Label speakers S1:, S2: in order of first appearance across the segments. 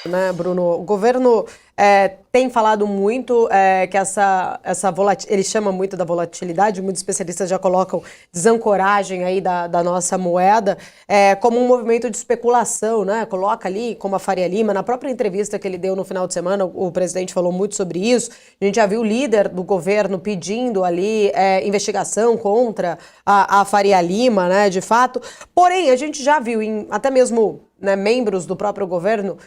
S1: Né, Bruno? O governo tem falado muito que essa volatilidade, ele chama muito da volatilidade, muitos especialistas já colocam desancoragem aí da nossa moeda como um movimento de especulação, né? Coloca ali como a Faria Lima, na própria entrevista que ele deu no final de semana, o presidente falou muito sobre isso. A gente já viu o líder do governo pedindo ali investigação contra a Faria Lima, né, de fato. Porém, a gente já viu até mesmo, né, membros do próprio governo,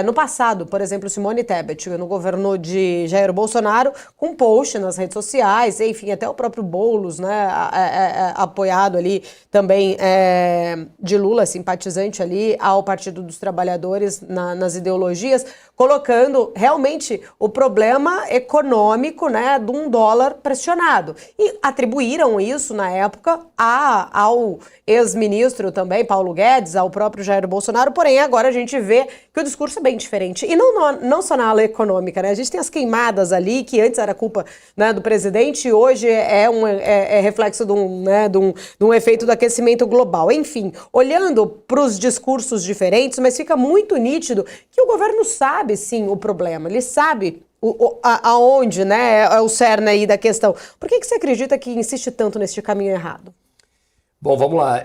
S1: no passado, por exemplo, Simone Tebet, no governo de Jair Bolsonaro, com post nas redes sociais, enfim, até o próprio Boulos, né, apoiado ali também de Lula, simpatizante ali ao Partido dos Trabalhadores nas ideologias, colocando realmente o problema econômico, né, de um dólar pressionado. E atribuíram isso, na época, ao ex-ministro também, Paulo Guedes, ao próprio Jair Bolsonaro, porém agora a gente vê que o discurso é bem diferente. E não só na ala econômica, né? A gente tem as queimadas ali, que antes era culpa, né, do presidente, e hoje é reflexo de um efeito do aquecimento global. Enfim, olhando para os discursos diferentes, mas fica muito nítido que o governo sabe, sim, o problema. Ele sabe aonde, né, é o cerne aí da questão. Por que você acredita que insiste tanto neste caminho errado?
S2: Bom, vamos lá.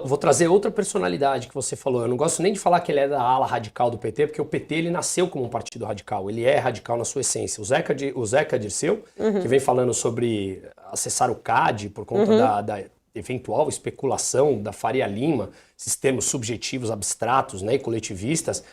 S2: Vou trazer outra personalidade que você falou. Eu não gosto nem de falar que ele é da ala radical do PT, porque o PT ele nasceu como um partido radical. Ele é radical na sua essência. O Zeca Dirceu, que vem falando sobre acessar o CAD por conta da eventual especulação da Faria Lima, esses termos subjetivos, abstratos, né, e coletivistas.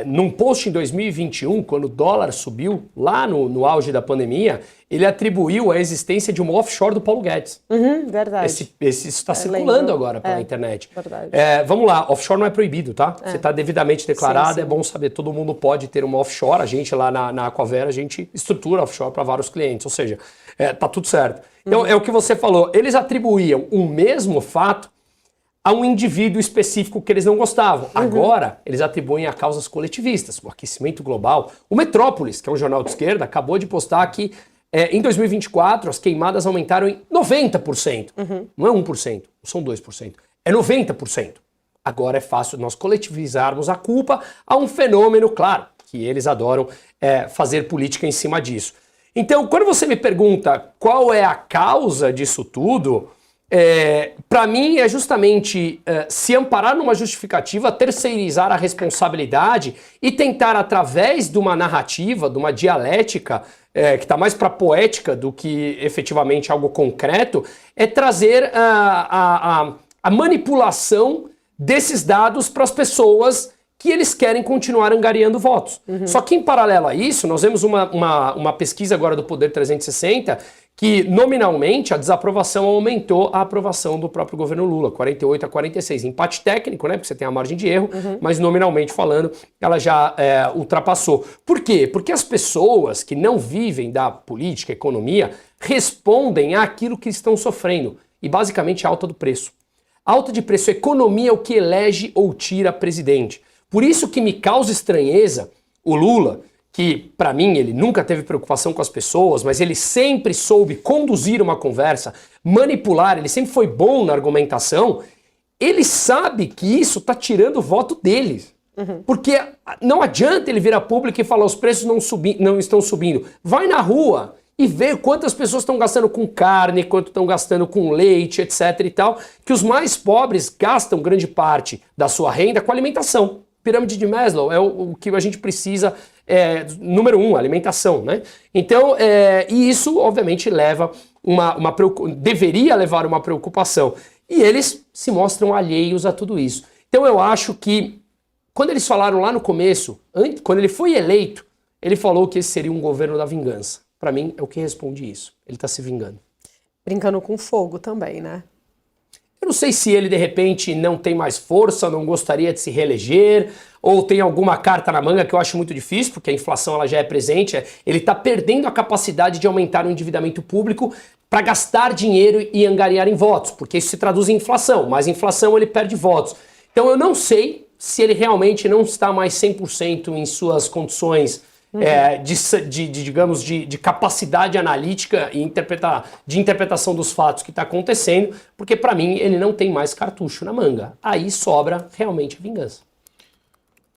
S2: Num post em 2021, quando o dólar subiu, lá no auge da pandemia, ele atribuiu a existência de uma offshore do Paulo Guedes.
S1: Verdade.
S2: Isso está circulando agora pela internet.
S1: Verdade.
S2: Vamos lá, offshore não é proibido, tá? Você está devidamente declarado, sim. É bom saber, todo mundo pode ter uma offshore. A gente lá na Aquavera, a gente estrutura offshore para vários clientes, ou seja, tá tudo certo. Então, é o que você falou, eles atribuíam o mesmo fato a um indivíduo específico que eles não gostavam. Agora, eles atribuem a causas coletivistas, o aquecimento global. O Metrópolis, que é um jornal de esquerda, acabou de postar que em 2024 as queimadas aumentaram em 90%. Não é 1%, não são 2%, é 90%. Agora é fácil nós coletivizarmos a culpa a um fenômeno, claro, que eles adoram fazer política em cima disso. Então, quando você me pergunta qual é a causa disso tudo, para mim é justamente se amparar numa justificativa, terceirizar a responsabilidade e tentar, através de uma narrativa, de uma dialética, que está mais para poética do que efetivamente algo concreto, trazer a manipulação desses dados para as pessoas que eles querem continuar angariando votos. Só que em paralelo a isso, nós vemos uma pesquisa agora do Poder 360 que nominalmente a desaprovação aumentou a aprovação do próprio governo Lula, 48 a 46. Empate técnico, né, porque você tem a margem de erro, mas nominalmente falando, ela já ultrapassou. Por quê? Porque as pessoas que não vivem da política, economia, respondem àquilo que estão sofrendo, e basicamente a alta do preço. A alta de preço, economia é o que elege ou tira presidente. Por isso que me causa estranheza o Lula, que para mim ele nunca teve preocupação com as pessoas, mas ele sempre soube conduzir uma conversa, manipular, ele sempre foi bom na argumentação, ele sabe que isso está tirando o voto deles. Porque não adianta ele vir a público e falar os preços não estão subindo. Vai na rua e vê quantas pessoas estão gastando com carne, quanto estão gastando com leite, etc e tal, que os mais pobres gastam grande parte da sua renda com alimentação. Pirâmide de Maslow é o que a gente precisa, número 1, alimentação, né? Então, e isso obviamente leva deveria levar uma preocupação. E eles se mostram alheios a tudo isso. Então eu acho que, quando eles falaram lá no começo, quando ele foi eleito, ele falou que esse seria um governo da vingança. Para mim é o que responde isso. Ele está se vingando.
S1: Brincando com fogo também, né?
S2: Eu não sei se ele, de repente, não tem mais força, não gostaria de se reeleger, ou tem alguma carta na manga que eu acho muito difícil, porque a inflação ela já é presente. Ele está perdendo a capacidade de aumentar o endividamento público para gastar dinheiro e angariar em votos, porque isso se traduz em inflação. Mais inflação, ele perde votos. Então eu não sei se ele realmente não está mais 100% em suas condições de capacidade analítica e de interpretação dos fatos que está acontecendo, porque para mim ele não tem mais cartucho na manga. Aí sobra realmente a vingança.